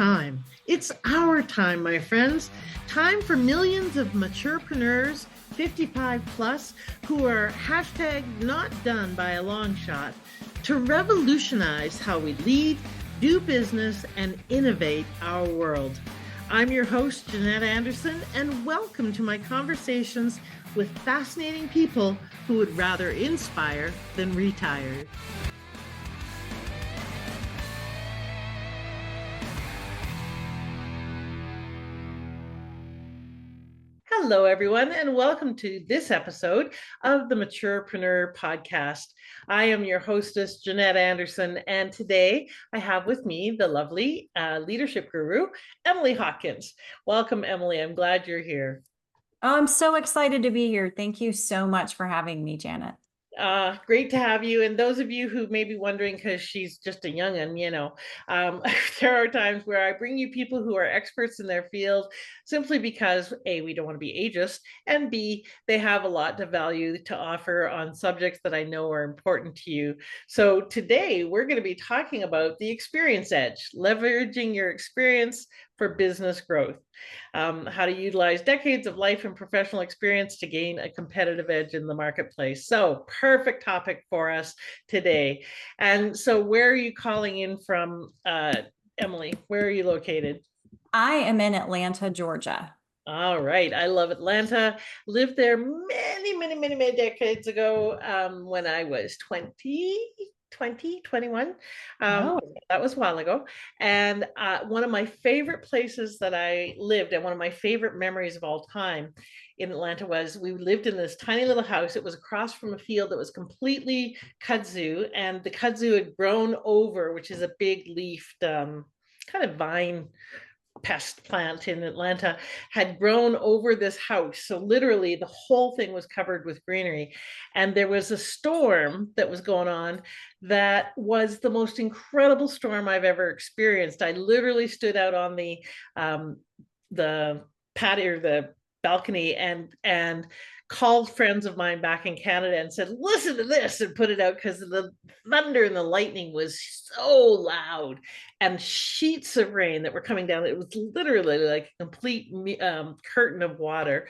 time. It's our time, my friends. Time for millions of maturepreneurs, 55 plus, who are hashtag not done by a long shot, to revolutionize how we lead, do business, and innovate our world. I'm your host, Jeanette Anderson, and welcome to my conversations with fascinating people who would rather inspire than retire. Hello, everyone, and welcome to this episode of the Maturepreneur podcast. I am your hostess, Jeanette Anderson, and today I have with me the lovely leadership guru, Emily Hawkins. Welcome, Emily. I'm glad you're here. Oh, I'm so excited to be here. Thank you so much for having me, Janet. Great to have you. And those of you who may be wondering, because she's just a young'un, there are times where I bring you people who are experts in their field simply because A, we don't want to be ageist, and B, they have a lot of value to offer on subjects that I know are important to you. So today we're going to be talking about the experience edge, leveraging your experience for business growth. How to utilize decades of life and professional experience to gain a competitive edge in the marketplace. So perfect topic for us today. And so where are you calling in from, Emily? Where are you located? I am in Atlanta, Georgia. All right. I love Atlanta. Lived there many decades ago when I was 21. That was a while ago. And one of my favorite places that I lived and one of my favorite memories of all time in Atlanta was we lived in this tiny little house. It was across from a field that was completely kudzu, and the kudzu had grown over, which is a big leafed kind of vine pest plant in Atlanta, had grown over this house. So literally the whole thing was covered with greenery. And there was a storm that was going on that was the most incredible storm I've ever experienced. I literally stood out on the patio, the balcony, and called friends of mine back in Canada and said, listen to this, and put it out because the thunder and the lightning was so loud, and sheets of rain that were coming down. It was literally like a complete curtain of water.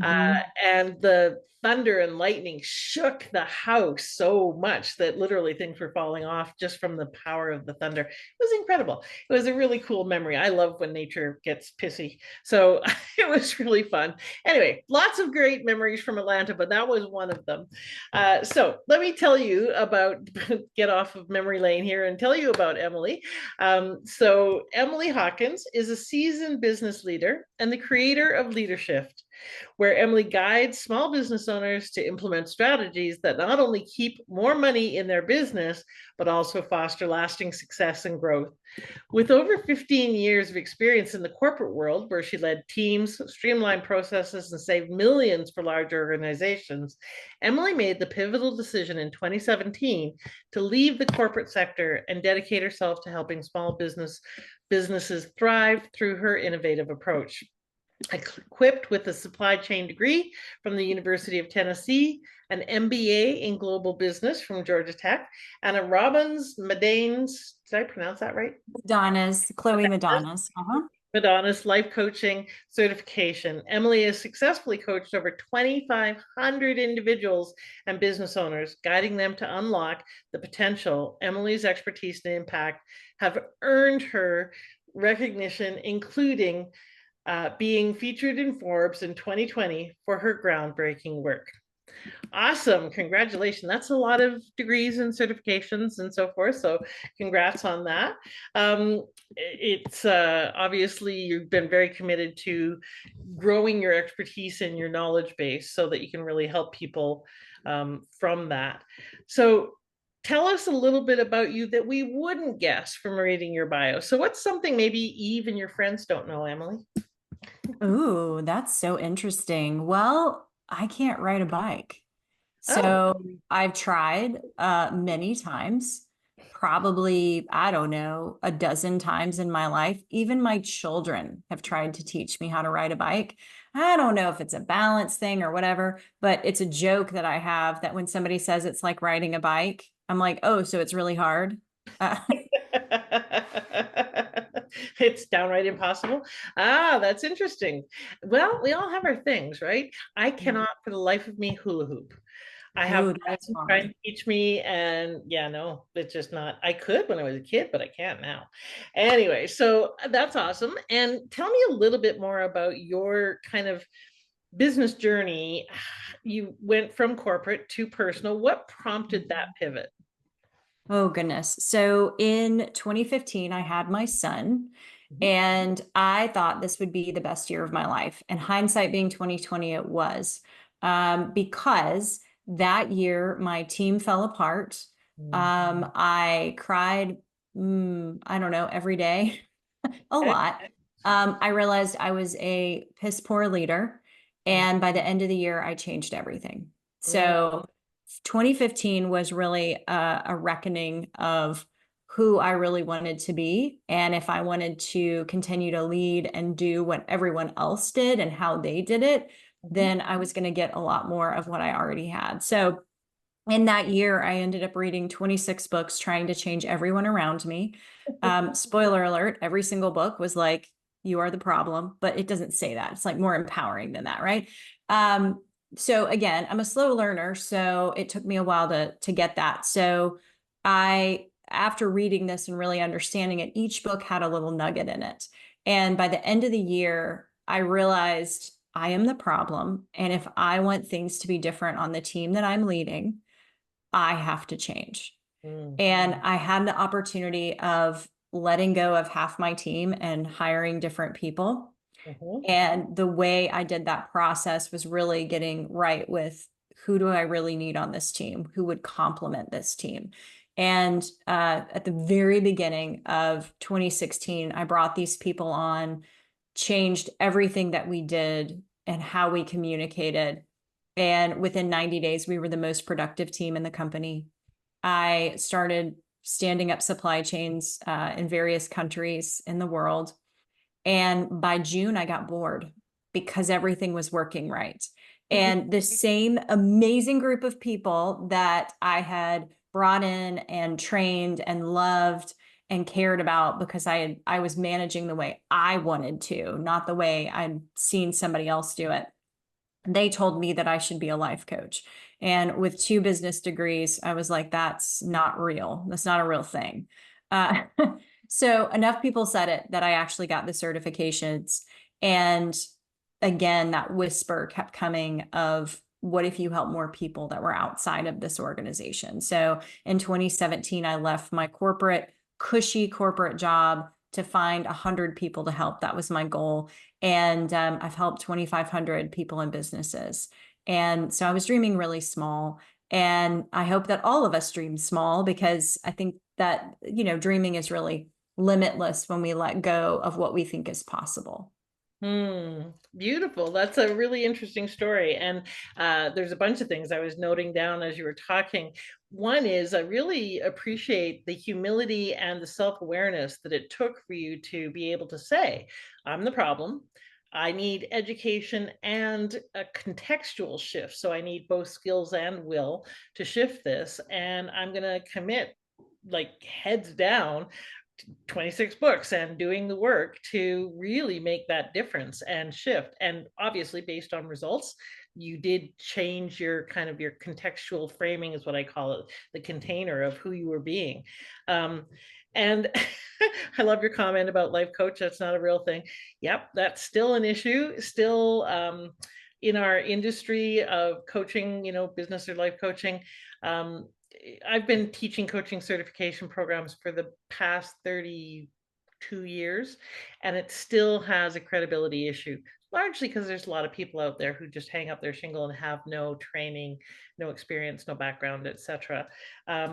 And the thunder and lightning shook the house so much that literally things were falling off just from the power of the thunder. It was incredible. It was a really cool memory. I love when nature gets pissy. So it was really fun. Anyway, lots of great memories from Atlanta, but that was one of them. So let me tell you about, get off of memory lane here and tell you about Emily. So Emily Hawkins is a seasoned business leader and the creator of LeaderSHIFT, where Emily guides small business owners to implement strategies that not only keep more money in their business, but also foster lasting success and growth. With over 15 years of experience in the corporate world, where she led teams, streamlined processes, and saved millions for large organizations, Emily made the pivotal decision in 2017 to leave the corporate sector and dedicate herself to helping small businesses thrive through her innovative approach. Equipped with a supply chain degree from the University of Tennessee, an MBA in global business from Georgia Tech, and a Robbins-Madanes, did I pronounce that right? Madanes. Madanes life coaching certification. Emily has successfully coached over 2,500 individuals and business owners, guiding them to unlock the potential. Emily's expertise and impact have earned her recognition, including being featured in Forbes in 2020 for her groundbreaking work. Awesome. Congratulations. That's a lot of degrees and certifications and so forth. So congrats on that. It's obviously you've been very committed to growing your expertise and your knowledge base so that you can really help people from that. So tell us a little bit about you that we wouldn't guess from reading your bio. So what's something maybe even your friends don't know, Emily? Ooh, that's so interesting. Well, I can't ride a bike. So I've tried many times, probably, I don't know, a dozen times in my life. Even my children have tried to teach me how to ride a bike. I don't know if it's a balance thing or whatever, but it's a joke that I have that when somebody says it's like riding a bike, I'm like, oh, so it's really hard. It's downright impossible. Ah, that's interesting. Well, we all have our things, right? I cannot for the life of me hula hoop. I have Ooh, that's friends trying hard. to teach me, and yeah, no, it's just not. I could when I was a kid, but I can't now. Anyway, so that's awesome. And tell me a little bit more about your kind of business journey. You went from corporate to personal. What prompted that pivot? Oh, goodness. So in 2015, I had my son, Mhm. and I thought this would be the best year of my life. And hindsight being 2020, it was, because that year my team fell apart. Mm. I cried, I don't know, every day, a Okay. lot. I realized I was a piss poor leader. Mm. And by the end of the year, I changed everything. Mm. So 2015 was really a reckoning of who I really wanted to be. And if I wanted to continue to lead and do what everyone else did and how they did it, Mhm. then I was going to get a lot more of what I already had. So in that year, I ended up reading 26 books, trying to change everyone around me. Spoiler alert, every single book was like, you are the problem, but it doesn't say that. It's like more empowering than that, right? Um, so again, I'm a slow learner, so it took me a while to get that. So after reading this and really understanding it, each book had a little nugget in it. And by the end of the year, I realized I am the problem. And if I want things to be different on the team that I'm leading, I have to change. Mm. And I had the opportunity of letting go of half my team and hiring different people. Mhm. And the way I did that process was really getting right with who do I really need on this team? Who would complement this team? And at the very beginning of 2016, I brought these people on, changed everything that we did and how we communicated. And within 90 days, we were the most productive team in the company. I started standing up supply chains in various countries in the world. And by June, I got bored because everything was working right. And the same amazing group of people that I had brought in and trained and loved and cared about because I was managing the way I wanted to, not the way I'd seen somebody else do it. They told me that I should be a life coach. And with 2 business degrees, I was like, that's not real. That's not a real thing. Uh, so enough people said it that I actually got the certifications. And again, that whisper kept coming of, what if you help more people that were outside of this organization? So in 2017, I left my cushy corporate job to find 100 people to help. That was my goal. And I've helped 2,500 people and businesses. And so I was dreaming really small. And I hope that all of us dream small, because I think that, dreaming is really limitless when we let go of what we think is possible. Beautiful. That's a really interesting story. And there's a bunch of things I was noting down as you were talking. One is I really appreciate the humility and the self-awareness that it took for you to be able to say, I'm the problem. I need education and a contextual shift. So I need both skills and will to shift this. And I'm going to commit like heads down 26 books and doing the work to really make that difference and shift. And obviously, based on results, you did change your kind of your contextual framing, is what I call it, the container of who you were being. And I love your comment about life coach. That's not a real thing. Yep, that's still an issue. Still, in our industry of coaching, business or life coaching, um, I've been teaching coaching certification programs for the past 32 years, and it still has a credibility issue, largely because there's a lot of people out there who just hang up their shingle and have no training, no experience, no background, etc.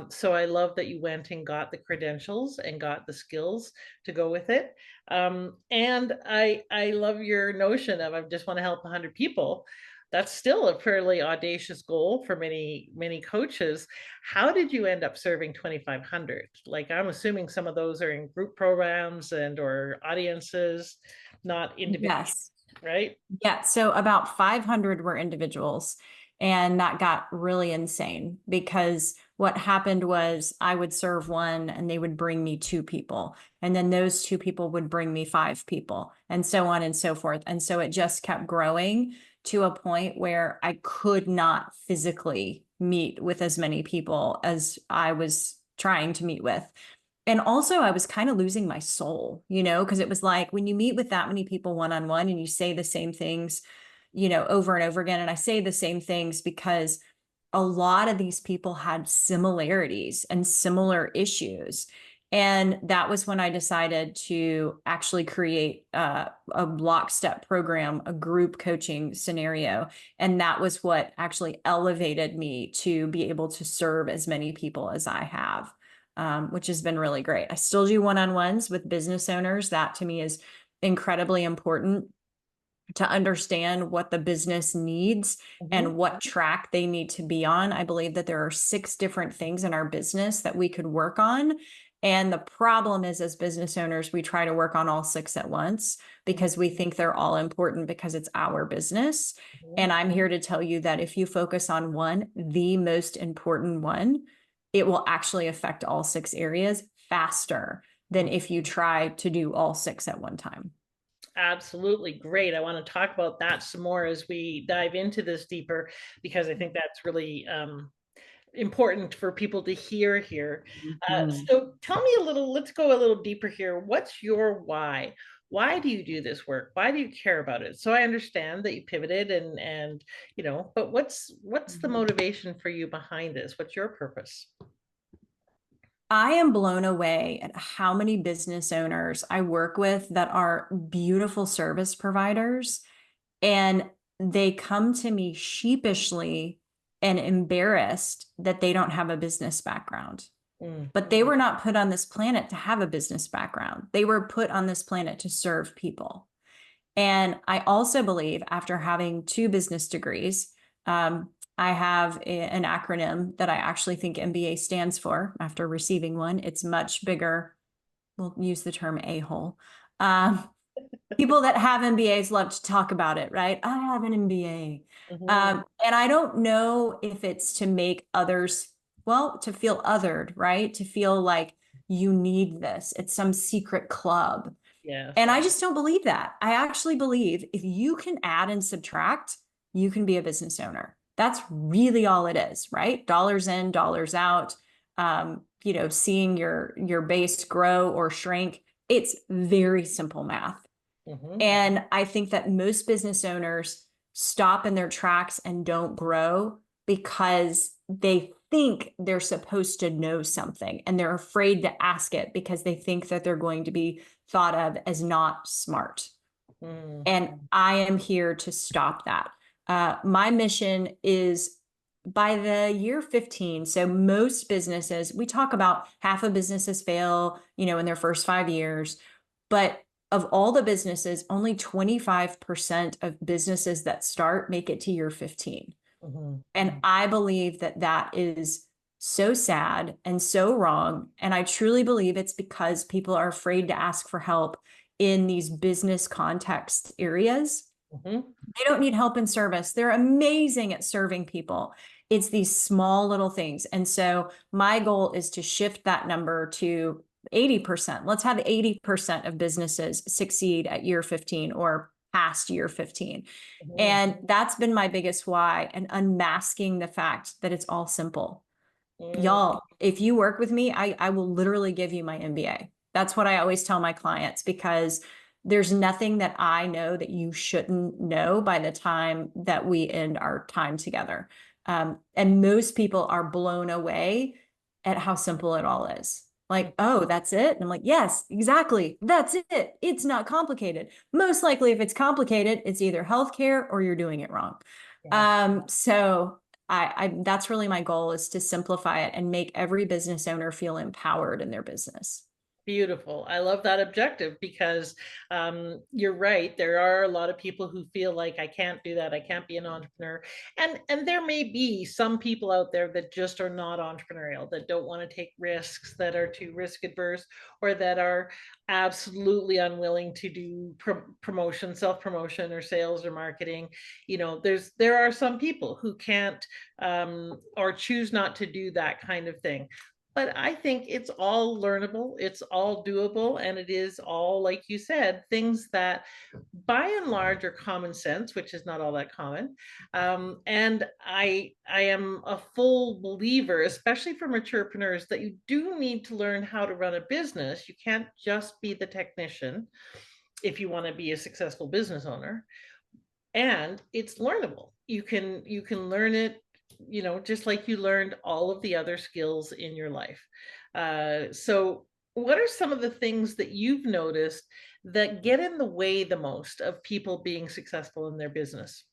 So I love that you went and got the credentials and got the skills to go with it. And I love your notion of I just want to help 100 people. That's still a fairly audacious goal for many coaches. How did you end up serving 2,500? Like, I'm assuming some of those are in group programs and or audiences, not individuals, Yes. right? Yeah. So about 500 were individuals. And that got really insane because what happened was I would serve one and they would bring me two people. And then those two people would bring me five people and so on and so forth. And so it just kept growing to a point where I could not physically meet with as many people as I was trying to meet with. And also, I was kind of losing my soul, because it was like when you meet with that many people one-on-one and you say the same things, over and over again. And I say the same things because a lot of these people had similarities and similar issues. And that was when I decided to actually create a lockstep program, a group coaching scenario. And that was what actually elevated me to be able to serve as many people as I have, which has been really great. I still do one-on-ones with business owners. That to me is incredibly important to understand what the business needs and what track they need to be on. I believe that there are 6 different things in our business that we could work on. And the problem is, as business owners, we try to work on all 6 at once because we think they're all important because it's our business. And I'm here to tell you that if you focus on one, the most important one, it will actually affect all 6 areas faster than if you try to do all 6 at one time. Absolutely great. I want to talk about that some more as we dive into this deeper, because I think that's really important for people to hear here. So tell me a little, let's go a little deeper here. What's your why? Why do you do this work? Why do you care about it? So I understand that you pivoted and but what's the motivation for you behind this? What's your purpose? I am blown away at how many business owners I work with that are beautiful service providers, and they come to me sheepishly and embarrassed that they don't have a business background. But they were not put on this planet to have a business background. They were put on this planet to serve people. And I also believe, after having 2 business degrees, I have an acronym that I actually think MBA stands for after receiving one. It's much bigger. We'll use the term a-hole. People that have MBAs love to talk about it, right? I have an MBA. And I don't know if it's to make others, to feel othered, right? To feel like you need this. It's some secret club. Yes. And I just don't believe that. I actually believe if you can add and subtract, you can be a business owner. That's really all it is, right? Dollars in, dollars out, seeing your base grow or shrink. It's very simple math. And I think that most business owners stop in their tracks and don't grow because they think they're supposed to know something and they're afraid to ask it because they think that they're going to be thought of as not smart. And I am here to stop that. My mission is by the year 15. So most businesses, we talk about half of businesses fail, in their first 5 years, but of all the businesses, only 25% of businesses that start make it to year 15. And I believe that that is so sad and so wrong. And I truly believe it's because people are afraid to ask for help in these business context areas. They don't need help in service. They're amazing at serving people. It's these small little things. And so my goal is to shift that number to 80%. Let's have 80% of businesses succeed at year 15 or past year 15. And that's been my biggest why, and unmasking the fact that it's all simple. Y'all, if you work with me, I will literally give you my MBA. That's what I always tell my clients, because there's nothing that I know that you shouldn't know by the time that we end our time together. And most people are blown away at how simple it all is. Like, oh, that's it? And I'm like, yes, exactly. That's it. It's not complicated. Most likely, if it's complicated, it's either healthcare or you're doing it wrong. So I that's really my goal, is to simplify it and make every business owner feel empowered in their business. Beautiful. I love that objective because you're right. There are a lot of people who feel like I can't do that. I can't be an entrepreneur. And there may be some people out there that just are not entrepreneurial, that don't want to take risks, that are too risk adverse, or that are absolutely unwilling to do promotion, self-promotion or sales or marketing. There are some people who can't or choose not to do that kind of thing. But I think it's all learnable, it's all doable, and it is all, like you said, things that by and large are common sense, which is not all that common. And I am a full believer, especially for maturepreneurs, that you do need to learn how to run a business. You can't just be the technician if you want to be a successful business owner. And it's learnable. You can learn it, just like you learned all of the other skills in your life. So what are some of the things that you've noticed that get in the way the most of people being successful in their business?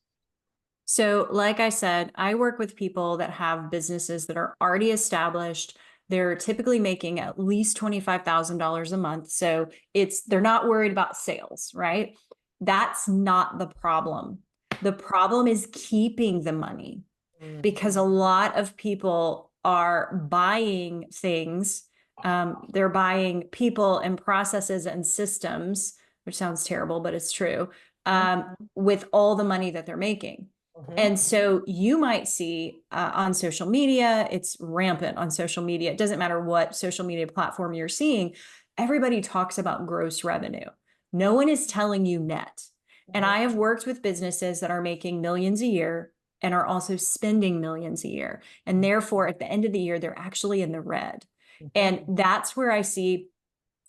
So, like I said, I work with people that have businesses that are already established. They're typically making at least $25,000 a month. So they're not worried about sales, right? That's not the problem. The problem is keeping the money, because a lot of people are buying things. They're buying people and processes and systems, which sounds terrible, but it's true, with all the money that they're making. And so you might see on social media, it's rampant on social media. It doesn't matter what social media platform you're seeing. Everybody talks about gross revenue. No one is telling you net. And I have worked with businesses that are making millions a year and are also spending millions a year. And therefore, at the end of the year, they're actually in the red. And that's where I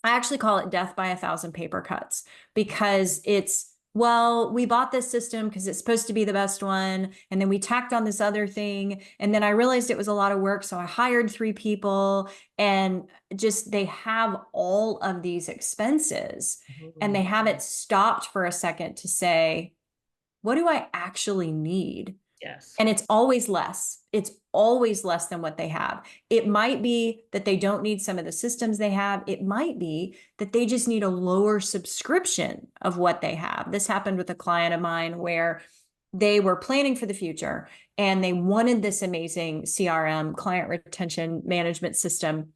actually call it death by 1,000 paper cuts, because well, we bought this system because it's supposed to be the best one. And then we tacked on this other thing. And then I realized it was a lot of work. So I hired 3 people, and they have all of these expenses, and they haven't stopped for a second to say, what do I actually need? Yes. And it's always less. It's always less than what they have. It might be that they don't need some of the systems they have. It might be that they just need a lower subscription of what they have. This happened with a client of mine where they were planning for the future and they wanted this amazing CRM, client retention management system,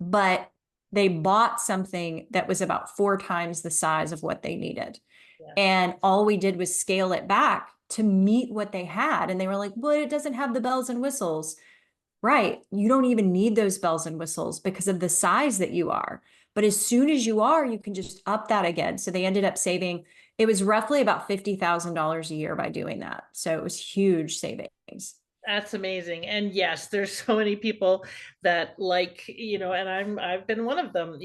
but they bought something that was about 4 times the size of what they needed. Yes. And all we did was scale it back to meet what they had. And they were like, well, it doesn't have the bells and whistles. Right. You don't even need those bells and whistles because of the size that you are. But as soon as you are, you can just up that again. So they ended up saving, it was roughly about $50,000 a year by doing that. So it was huge savings. That's amazing. And yes, there's so many people that and I've been one of them,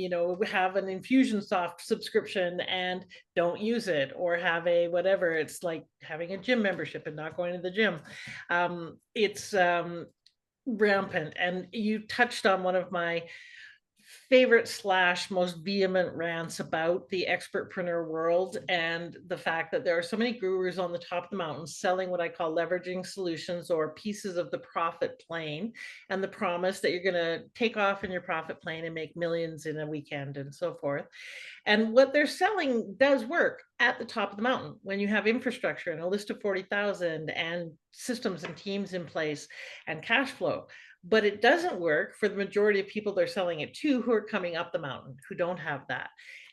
have an Infusionsoft subscription and don't use it, or have a whatever. It's like having a gym membership and not going to the gym. It's rampant. And you touched on one of my favorite / most vehement rants about the expertpreneur world, and the fact that there are so many gurus on the top of the mountain selling what I call leveraging solutions, or pieces of the profit plane, and the promise that you're going to take off in your profit plane and make millions in a weekend and so forth. And what they're selling does work at the top of the mountain when you have infrastructure and a list of 40,000 and systems and teams in place and cash flow. But it doesn't work for the majority of people they're selling it to, who are coming up the mountain, who don't have that.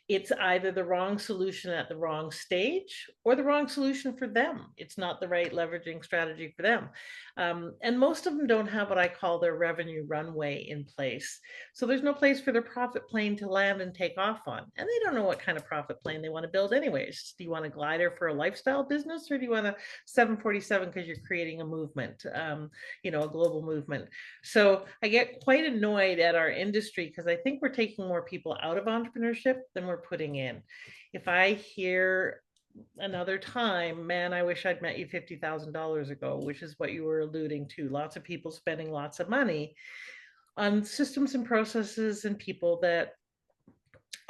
It's either the wrong solution at the wrong stage or the wrong solution for them. It's not the right leveraging strategy for them. And most of them don't have what I call their revenue runway in place. So there's no place for their profit plane to land and take off on. And they don't know what kind of profit plane they want to build anyways. Do you want a glider for a lifestyle business, or do you want a 747 because you're creating a movement, a global movement? So I get quite annoyed at our industry because I think we're taking more people out of entrepreneurship than we're putting in. If I hear another time, man, I wish I'd met you $50,000 ago, which is what you were alluding to. Lots of people spending lots of money on systems and processes and people that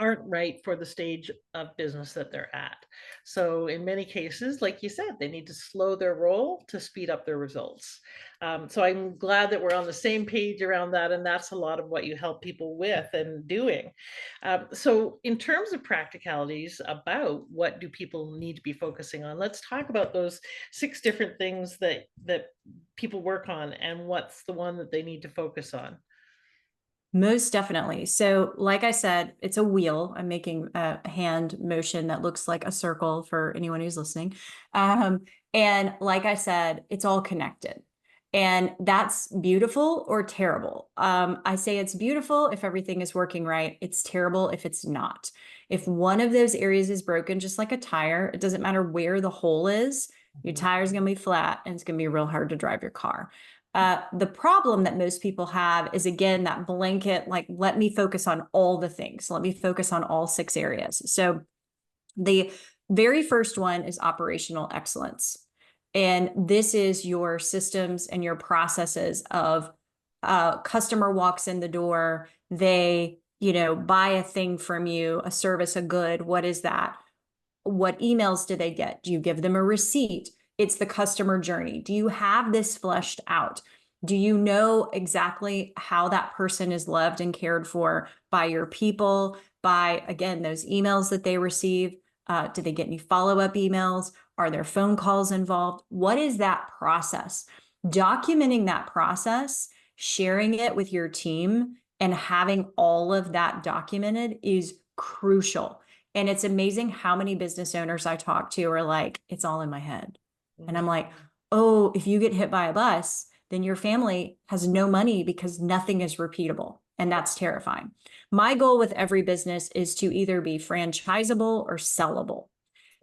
aren't right for the stage of business that they're at. So in many cases, like you said, they need to slow their roll to speed up their results. So I'm glad that we're on the same page around that, and that's a lot of what you help people with and doing. So in terms of practicalities about what do people need to be focusing on, let's talk about those 6 different things that people work on, and what's the one that they need to focus on. Most definitely. So, like I said, it's a wheel. I'm making a hand motion that looks like a circle for anyone who's listening. And like I said, it's all connected. And that's beautiful or terrible. I say it's beautiful if everything is working right. It's terrible if it's not. If one of those areas is broken, just like a tire, it doesn't matter where the hole is, your tire is going to be flat and it's going to be real hard to drive your car. The problem that most people have is, again, that blanket, like, let me focus on all the things. Let me focus on all 6 areas. So the very first one is operational excellence. And this is your systems and your processes of customer walks in the door, they, buy a thing from you, a service, a good. What is that? What emails do they get? Do you give them a receipt? It's the customer journey. Do you have this fleshed out? Do you know exactly how that person is loved and cared for by your people, by, again, those emails that they receive? Do they get any follow-up emails? Are there phone calls involved? What is that process? Documenting that process, sharing it with your team, and having all of that documented is crucial. And it's amazing how many business owners I talk to are like, it's all in my head. And I'm like, oh, if you get hit by a bus, then your family has no money because nothing is repeatable. And that's terrifying. My goal with every business is to either be franchisable or sellable.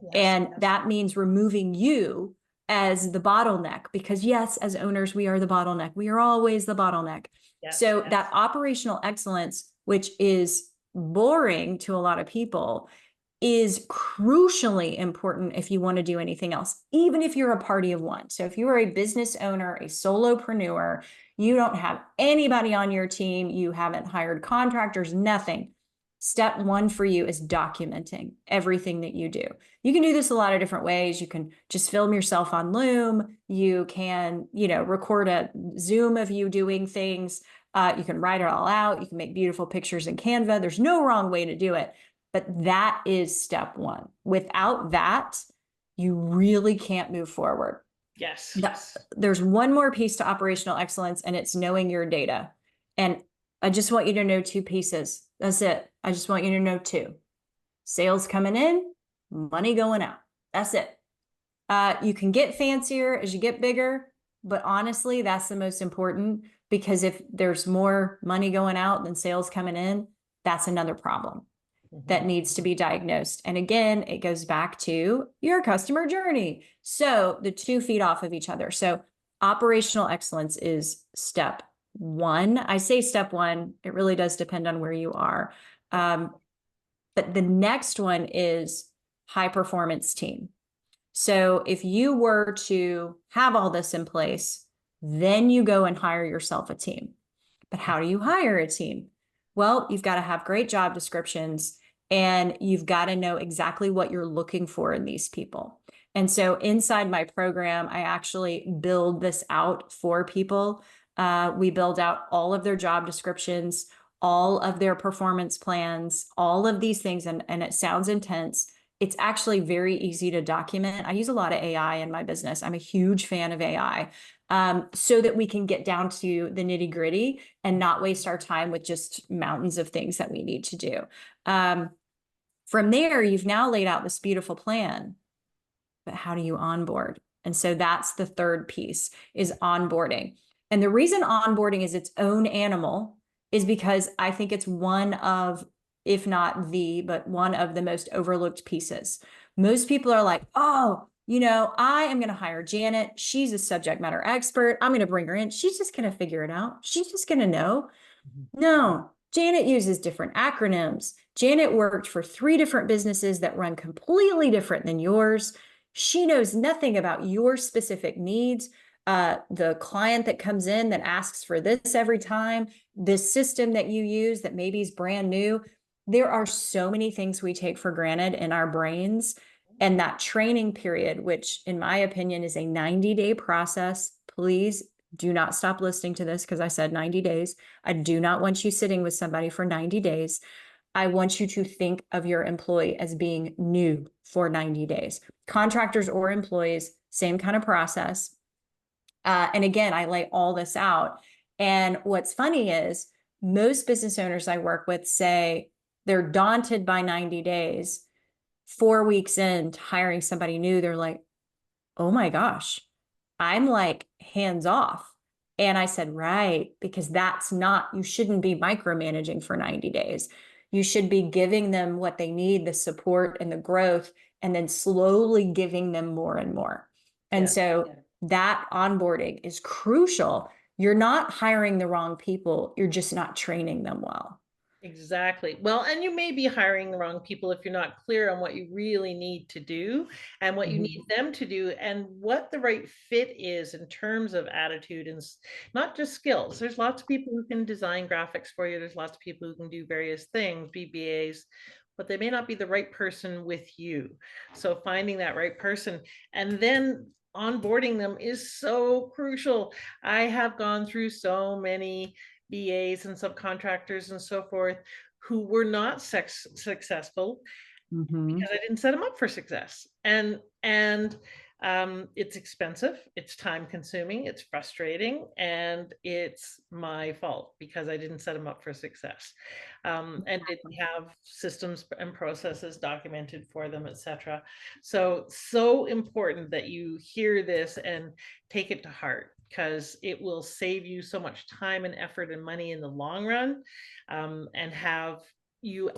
Yes, and yes. that means removing you as the bottleneck, because yes, as owners, we are the bottleneck. We are always the bottleneck. Yes, So yes. that operational excellence, which is boring to a lot of people, is crucially important if you want to do anything else, even if you're a party of one. So if you are a business owner, a solopreneur, you don't have anybody on your team, you haven't hired contractors, nothing. Step 1 for you is documenting everything that you do. You can do this a lot of different ways. You can just film yourself on Loom. You can, record a Zoom of you doing things. You can write it all out. You can make beautiful pictures in Canva. There's no wrong way to do it. But that is step 1. Without that, you really can't move forward. Yes, yes. There's one more piece to operational excellence, and it's knowing your data. And I just want you to know 2 pieces. That's it. I just want you to know 2. Sales coming in, money going out. That's it. You can get fancier as you get bigger, but honestly, that's the most important, because if there's more money going out than sales coming in, that's another problem that needs to be diagnosed. And again, it goes back to your customer journey. So the 2 feed off of each other. So operational excellence is step 1. I say step 1, it really does depend on where you are. But the next one is high performance team. So if you were to have all this in place, then you go and hire yourself a team. But how do you hire a team? Well, you've got to have great job descriptions, and you've got to know exactly what you're looking for in these people. And so inside my program, I actually build this out for people. We build out all of their job descriptions, all of their performance plans, all of these things. And it sounds intense. It's actually very easy to document. I use a lot of AI in my business. I'm a huge fan of AI, so that we can get down to the nitty gritty and not waste our time with just mountains of things that we need to do. From there, you've now laid out this beautiful plan, but how do you onboard? And so that's the third piece, is onboarding. And the reason onboarding is its own animal is because I think it's one of, if not but one of the most overlooked pieces. Most people are like, oh, I am going to hire Janet. She's a subject matter expert. I'm going to bring her in. She's just going to figure it out. She's just going to know. No, Janet uses different acronyms. Janet worked for 3 different businesses that run completely different than yours. She knows nothing about your specific needs. The client that comes in that asks for this every time, this system that you use that maybe is brand new, there are so many things we take for granted in our brains. And that training period, which in my opinion is a 90-day process, please do not stop listening to this because I said 90 days. I do not want you sitting with somebody for 90 days. I want you to think of your employee as being new for 90 days. Contractors or employees, same kind of process. And again, I lay all this out. And what's funny is most business owners I work with say they're daunted by 90 days. 4 weeks into hiring somebody new, they're like, oh my gosh, I'm like hands off. And I said, right, because that's not, you shouldn't be micromanaging for 90 days. You should be giving them what they need, the support and the growth, and then slowly giving them more and more. And so that onboarding is crucial. You're not hiring the wrong people. You're just not training them well. Exactly. Well, and you may be hiring the wrong people if you're not clear on what you really need to do and what you need them to do and what the right fit is in terms of attitude and not just skills. There's lots of people who can design graphics for you. There's lots of people who can do various things, BBAs, but they may not be the right person with you. So finding that right person and then onboarding them is so crucial. I have gone through so many BAs and subcontractors and so forth who were not successful because I didn't set them up for success. And it's expensive, it's time consuming, it's frustrating, and it's my fault because I didn't set them up for success and didn't have systems and processes documented for them, etc. So important that you hear this and take it to heart, because it will save you so much time and effort and money in the long run, and have you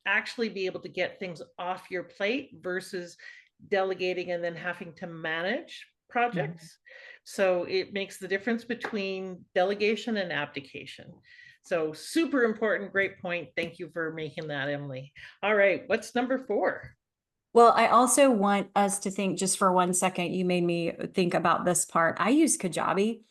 actually be able to get things off your plate versus delegating and then having to manage projects. So it makes the difference between delegation and abdication. So super important. Great point. Thank you for making that, Emily. All right. What's number 4? Well, I also want us to think just for 1 second, you made me think about this part. I use Kajabi.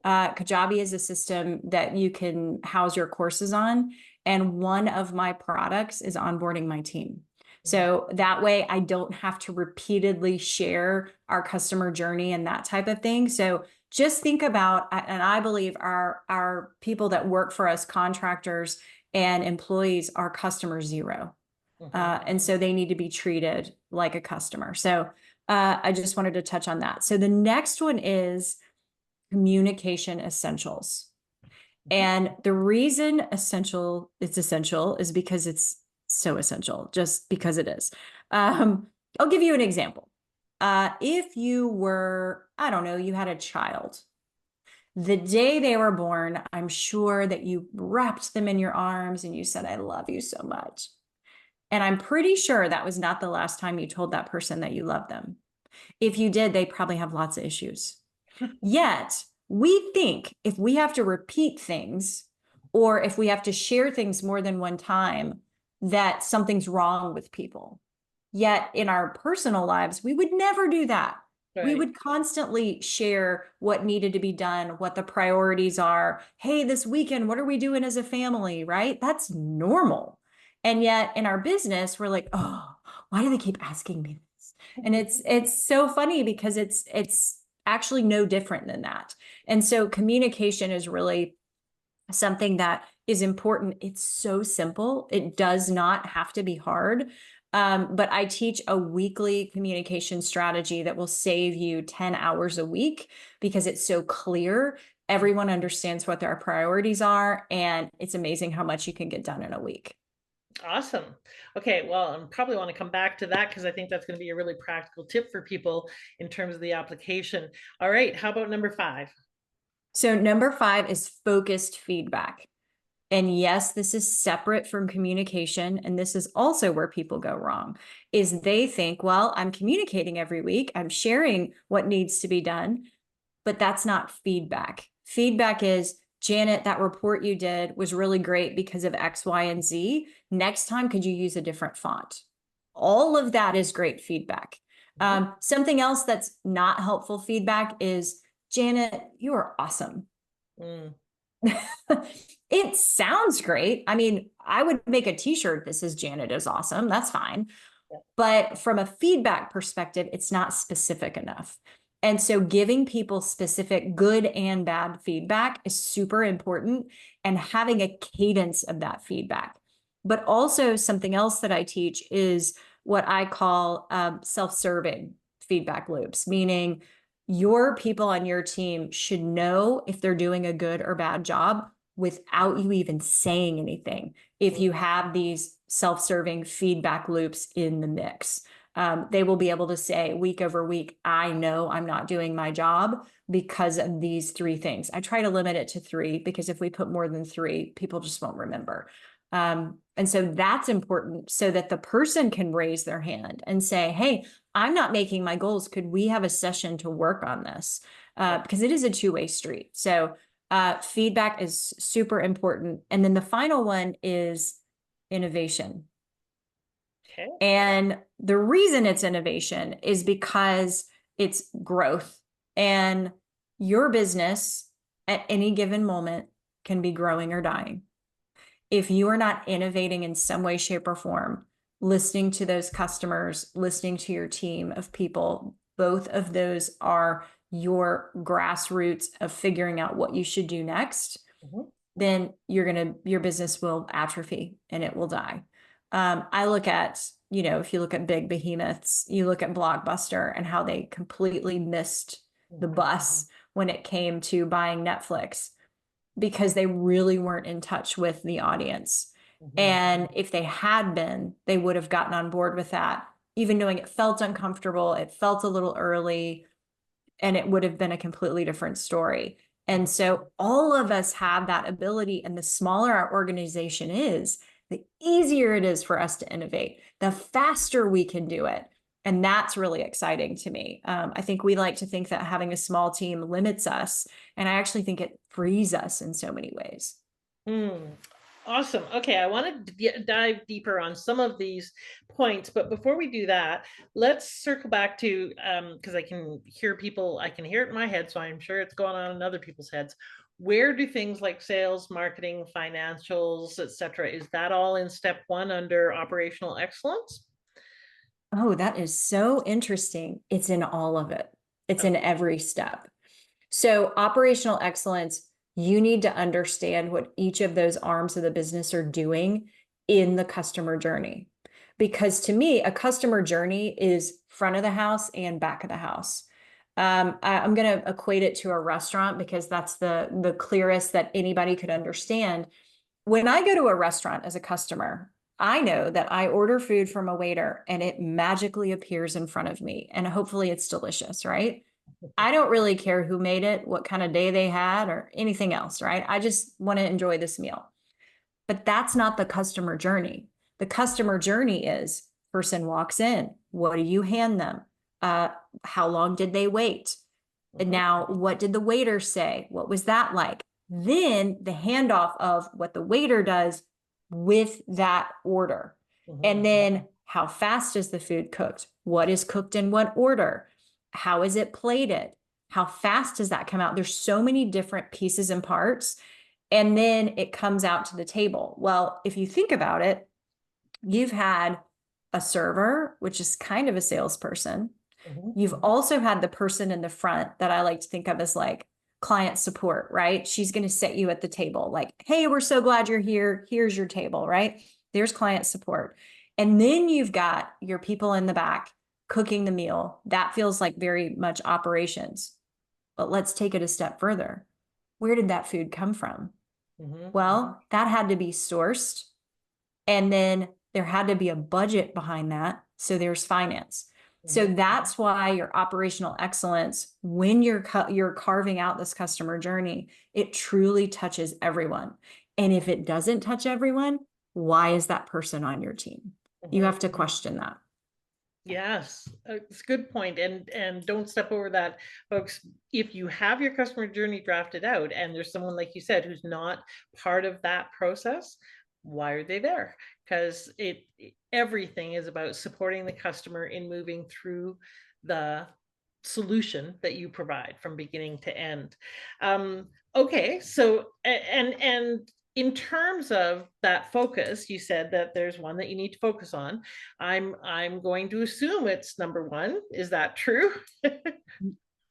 Kajabi is a system that you can house your courses on. And one of my products is onboarding my team. So that way I don't have to repeatedly share our customer journey and that type of thing. So just think about, and I believe our people that work for us, contractors and employees, are customer zero. And so they need to be treated like a customer. So I just wanted to touch on that. So the next one is communication essentials. And the reason it's essential is because it's so essential, just because it is. I'll give you an example. If you were, I don't know, you had a child. The day they were born, I'm sure that you wrapped them in your arms and you said, I love you so much. And I'm pretty sure that was not the last time you told that person that you love them. If you did, they probably have lots of issues. Yet, we think if we have to repeat things or if we have to share things more than one time, that something's wrong with people. Yet, in our personal lives, we would never do that. Right. We would constantly share what needed to be done, what the priorities are. Hey, this weekend, what are we doing as a family, right? That's normal. And yet in our business, we're like, oh, why do they keep asking me this? And it's so funny because it's actually no different than that. And so communication is really something that is important. It's so simple. It does not have to be hard. But I teach a weekly communication strategy that will save you 10 hours a week because it's so clear. Everyone understands what their priorities are, and it's amazing how much you can get done in a week. Awesome. Okay, well, I probably want to come back to that because I think that's going to be a really practical tip for people in terms of the application. All right, how about number 5? So number 5 is focused feedback. And yes, this is separate from communication. And this is also where people go wrong, is they think, well, I'm communicating every week, I'm sharing what needs to be done, but that's not feedback. Feedback is, Janet, that report you did was really great because of X, Y, and Z. Next time, could you use a different font? All of that is great feedback. Something else that's not helpful feedback is, Janet, you are awesome. It sounds great. I mean, I would make a t-shirt that says Janet is awesome. That's fine. But from a feedback perspective, it's not specific enough. And so giving people specific good and bad feedback is super important, and having a cadence of that feedback. But also something else that I teach is what I call self-serving feedback loops, meaning your people on your team should know if they're doing a good or bad job without you even saying anything, if you have these self-serving feedback loops in the mix. They will be able to say week over week, I know I'm not doing my job because of these 3 things. I try to limit it to 3, because if we put more than 3, people just won't remember. And so that's important, so that the person can raise their hand and say, hey, I'm not making my goals. Could we have a session to work on this? Because it is a 2-way street. So feedback is super important. And then the final one is innovation. Okay. And the reason it's innovation is because it's growth, and your business at any given moment can be growing or dying. If you are not innovating in some way, shape, or form, listening to those customers, listening to your team of people, both of those are your grassroots of figuring out what you should do next, then your business will atrophy and it will die. I look at, if you look at big behemoths, you look at Blockbuster and how they completely missed the bus when it came to buying Netflix, because they really weren't in touch with the audience. And if they had been, they would have gotten on board with that, even knowing it felt uncomfortable, it felt a little early, and it would have been a completely different story. And so all of us have that ability, and the smaller our organization is, the easier it is for us to innovate, the faster we can do it. And that's really exciting to me. I think we like to think that having a small team limits us, and I actually think it frees us in so many ways. Awesome. Okay, I want to dive deeper on some of these points, but before we do that, let's circle back to, because I can hear it in my head, so I'm sure it's going on in other people's heads. Where do things like sales, marketing, financials, etc., is that all in step 1 under operational excellence? Oh, that is so interesting. It's in all of it. It's in every step. So operational excellence, you need to understand what each of those arms of the business are doing in the customer journey. Because to me, a customer journey is front of the house and back of the house. I'm going to equate it to a restaurant, because that's the clearest that anybody could understand. When I go to a restaurant as a customer, I know that I order food from a waiter and it magically appears in front of me, and hopefully it's delicious, right? I don't really care who made it, what kind of day they had, or anything else, right? I just want to enjoy this meal. But that's not the customer journey. The customer journey is, person walks in, what do you hand them? How long did they wait? And now, what did the waiter say? What was that like? Then the handoff of what the waiter does with that order. And then, how fast is the food cooked? What is cooked in what order? How is it plated? How fast does that come out? There's so many different pieces and parts. And then it comes out to the table. Well, if you think about it, you've had a server, which is kind of a salesperson. You've also had the person in the front that I like to think of as like client support, right? She's going to set you at the table like, hey, we're so glad you're here. Here's your table, right? There's client support. And then you've got your people in the back cooking the meal. That feels like very much operations. But let's take it a step further. Where did that food come from? Well, that had to be sourced. And then there had to be a budget behind that. So there's finance. So that's why your operational excellence, when you're carving out this customer journey, it truly touches everyone. And if it doesn't touch everyone, why is that person on your team? You have to question that. Yes, it's a good point. And don't step over that, folks. If you have your customer journey drafted out and there's someone, like you said, who's not part of that process, why are they there? Because everything is about supporting the customer in moving through the solution that you provide from beginning to end. Okay, so and in terms of that focus, you said that there's one that you need to focus on. I'm going to assume it's number one. Is that true?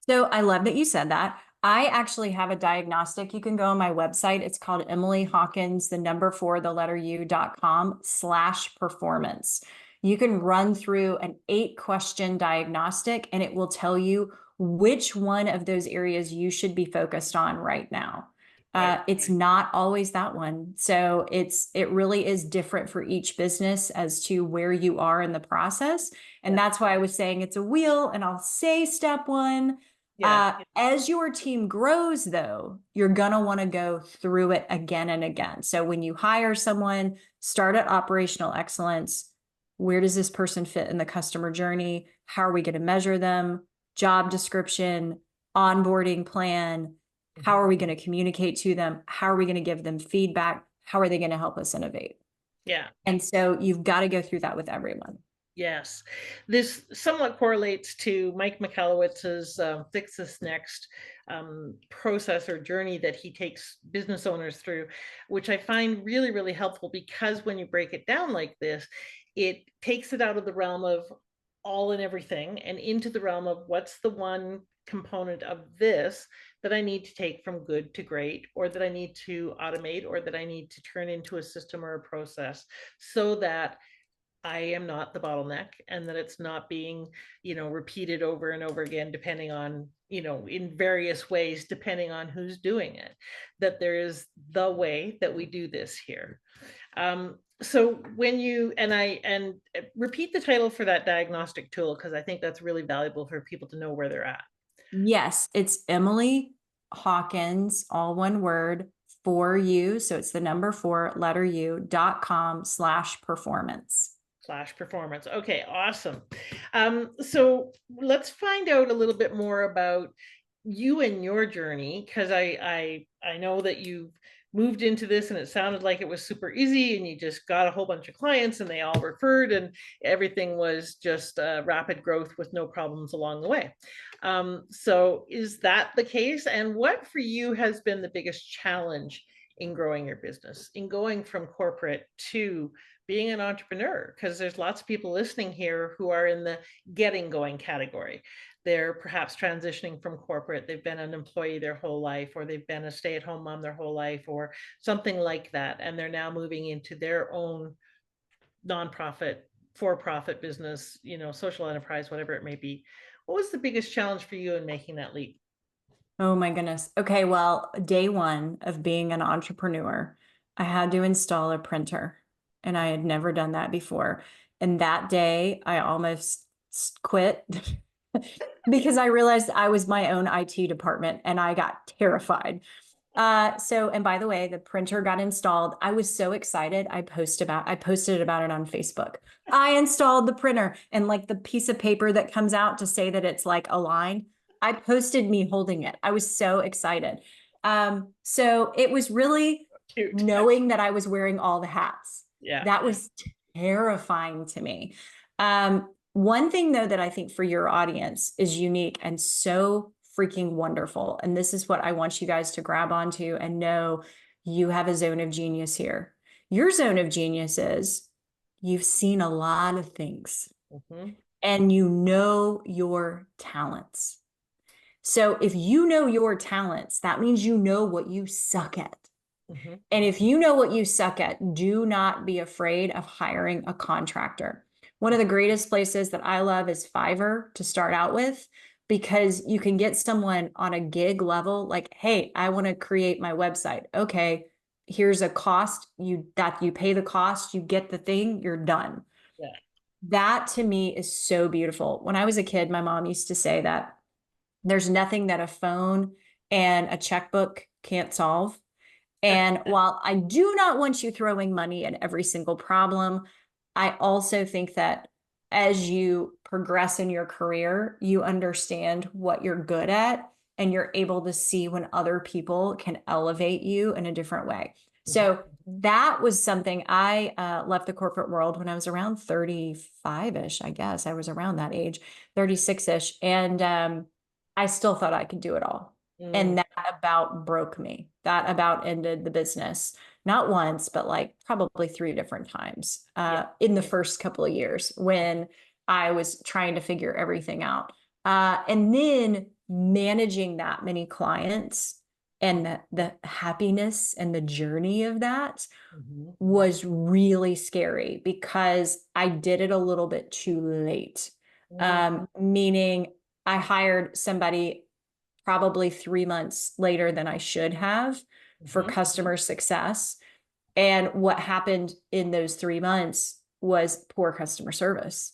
So I love that you said that. I actually have a diagnostic. You can go on my website. It's called Emily Hawkins, the number 4, the letter U.com/performance. You can run through an 8-question diagnostic and it will tell you which one of those areas you should be focused on right now. Right. It's not always that one. So it really is different for each business as to where you are in the process. And Yeah. that's why I was saying it's a wheel, and I'll say step 1. Yeah. As your team grows, though, you're going to want to go through it again and again. So when you hire someone, start at operational excellence. Where does this person fit in the customer journey? How are we going to measure them? Job description, onboarding plan. How are we going to communicate to them? How are we going to give them feedback? How are they going to help us innovate? Yeah. And so you've got to go through that with everyone. Yes, this somewhat correlates to Mike Michalowicz's Fix This Next process or journey that he takes business owners through, which I find really, really helpful, because when you break it down like this, it takes it out of the realm of all and everything and into the realm of what's the one component of this that I need to take from good to great, or that I need to automate, or that I need to turn into a system or a process, so that I am not the bottleneck, and that it's not being, repeated over and over again, depending on, in various ways, depending on who's doing it, that there is the way that we do this here. So when you, and repeat the title for that diagnostic tool, because I think that's really valuable for people to know where they're at. Yes, it's Emily Hawkins, all one word, for you. So it's the number 4, letter U.com/performance. /performance. Okay, awesome. So let's find out a little bit more about you and your journey, because I know that you've moved into this and it sounded like it was super easy, and you just got a whole bunch of clients and they all referred, and everything was just rapid growth with no problems along the way. So is that the case? And what for you has been the biggest challenge in growing your business, in going from corporate to being an entrepreneur? Because there's lots of people listening here who are in the getting going category. They're perhaps transitioning from corporate. They've been an employee their whole life, or they've been a stay-at-home mom their whole life, or something like that. And they're now moving into their own nonprofit, for-profit business, social enterprise, whatever it may be. What was the biggest challenge for you in making that leap? Oh my goodness. Okay, well, day 1 of being an entrepreneur, I had to install a printer, and I had never done that before. And that day, I almost quit because I realized I was my own IT department, and I got terrified. And by the way, the printer got installed. I was so excited. I posted about it on Facebook. I installed the printer, and like the piece of paper that comes out to say that it's like aligned, I posted me holding it. I was so excited. So it was really Cute. knowing that I was wearing all the hats. Yeah. That was terrifying to me. One thing though that I think for your audience is unique and so freaking wonderful, and this is what I want you guys to grab onto and know, you have a zone of genius here. Your zone of genius is you've seen a lot of things, and you know your talents. So if you know your talents, that means you know what you suck at. And if you know what you suck at, do not be afraid of hiring a contractor. One of the greatest places that I love is Fiverr to start out with, because you can get someone on a gig level, like, hey, I want to create my website. Okay, here's a cost. You pay the cost, you get the thing, you're done. Yeah. That to me is so beautiful. When I was a kid, my mom used to say that there's nothing that a phone and a checkbook can't solve. And while I do not want you throwing money at every single problem, I also think that as you progress in your career, you understand what you're good at, and you're able to see when other people can elevate you in a different way. So that was something I left the corporate world when I was around 35-ish, I guess. I was around that age, 36-ish. And I still thought I could do it all. And that about broke me. That about ended the business. Not once, but like probably 3 different times in the first couple of years when I was trying to figure everything out. And then managing that many clients and the happiness and the journey of that was really scary because I did it a little bit too late. Meaning I hired somebody probably 3 months later than I should have for customer success. And what happened in those 3 months was poor customer service.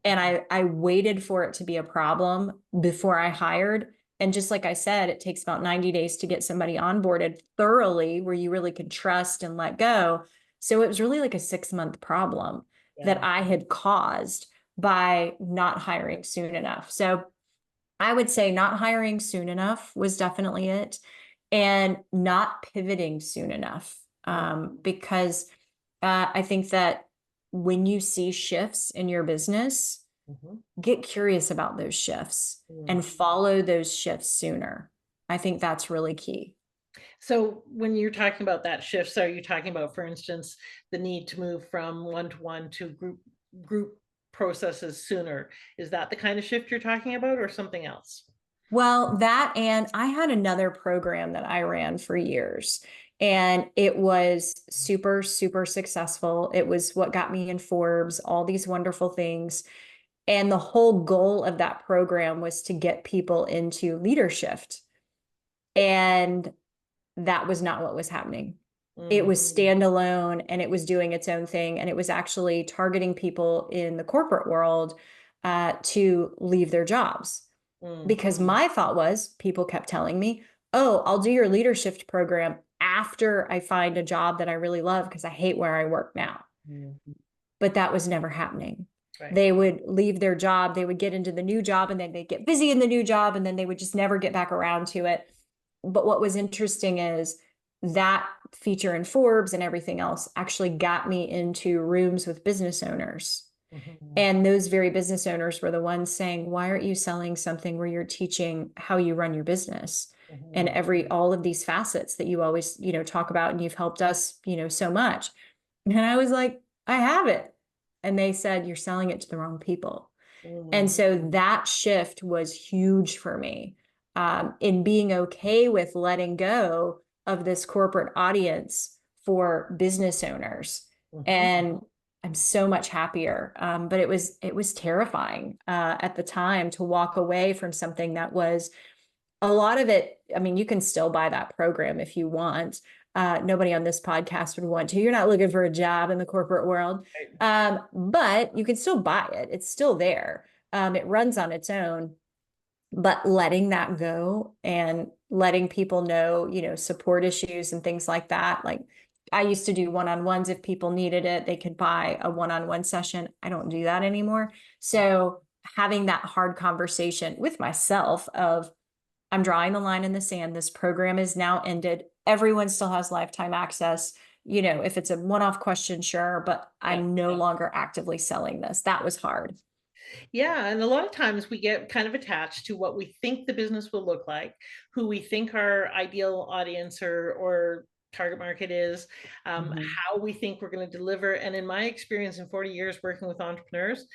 And I waited for it to be a problem before I hired. And just like I said, it takes about 90 days to get somebody onboarded thoroughly where you really can trust and let go. So it was really like a 6-month problem that I had caused by not hiring soon enough. So I would say not hiring soon enough was definitely it, and not pivoting soon enough. Because I think that when you see shifts in your business, get curious about those shifts and follow those shifts sooner. I think that's really key. So when you're talking about that shift, so are you talking about, for instance, the need to move from one-to-one to group processes sooner? Is that the kind of shift you're talking about, or something else? Well, that, and I had another program that I ran for years, and it was super, super successful. It was what got me in Forbes, all these wonderful things. And the whole goal of that program was to get people into LeaderSHIFT. And that was not what was happening. It was standalone and it was doing its own thing. And it was actually targeting people in the corporate world to leave their jobs. Because my thought was, people kept telling me, oh, I'll do your LeaderSHIFT program after I find a job that I really love because I hate where I work now. But that was never happening. Right. They would leave their job, they would get into the new job, and then they'd get busy in the new job, and then they would just never get back around to it. But what was interesting is that feature in Forbes and everything else actually got me into rooms with business owners. And those very business owners were the ones saying, why aren't you selling something where you're teaching how you run your business and all of these facets that you always, talk about, and you've helped us, so much. And I was like, I have it. And they said, you're selling it to the wrong people. And so that shift was huge for me, in being okay with letting go of this corporate audience for business owners. And I'm so much happier. But it was terrifying at the time to walk away from something that was a lot of it. I mean, you can still buy that program if you want. Nobody on this podcast would want to. You're not looking for a job in the corporate world, but you can still buy it. It's still there. It runs on its own. But letting that go and letting people know, support issues and things like that. Like I used to do one-on-ones. If people needed it, they could buy a one-on-one session. I don't do that anymore. So having that hard conversation with myself of, I'm drawing the line in the sand. This program is now ended. Everyone still has lifetime access. If it's a one-off question, sure, but I'm no longer actively selling this. That was hard. Yeah. And a lot of times we get kind of attached to what we think the business will look like, who we think our ideal audience or target market is, how we think we're going to deliver. And in my experience in 40 years working with entrepreneurs,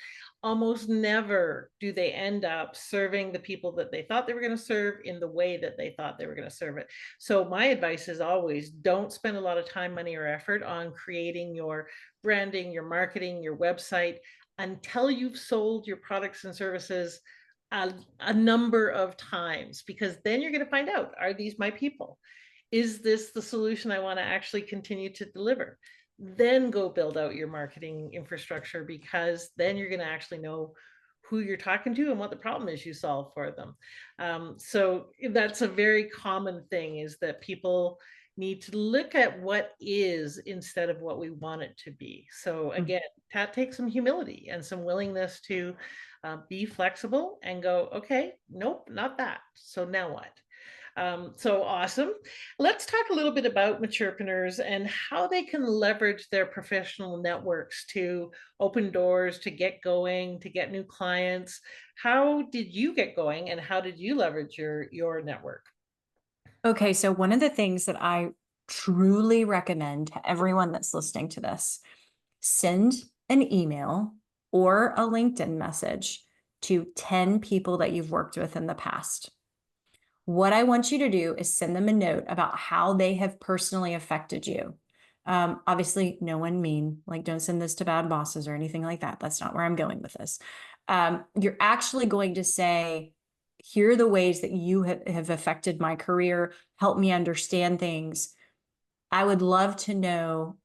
almost never do they end up serving the people that they thought they were going to serve in the way that they thought they were going to serve it. So my advice is always don't spend a lot of time, money, or effort on creating your branding, your marketing, your website until you've sold your products and services a number of times, because then you're going to find out, are these my people? Is this the solution I want to actually continue to deliver? Then go build out your marketing infrastructure, because then you're going to actually know who you're talking to and what the problem is you solve for them. So that's a very common thing, is that people need to look at what is instead of what we want it to be. So again, that takes some humility and some willingness to be flexible and go, okay, nope, not that. So now what? So awesome. Let's talk a little bit about Maturepreneurs and how they can leverage their professional networks to open doors, to get going, to get new clients. How did you get going, and how did you leverage your network? Okay, so one of the things that I truly recommend to everyone that's listening to this, send an email or a LinkedIn message to 10 people that you've worked with in the past. What I want you to do is send them a note about how they have personally affected you. Obviously, no one mean, like, don't send this to bad bosses or anything like that. That's not where I'm going with this. You're actually going to say, here are the ways that you have affected my career, help me understand things. I would love to know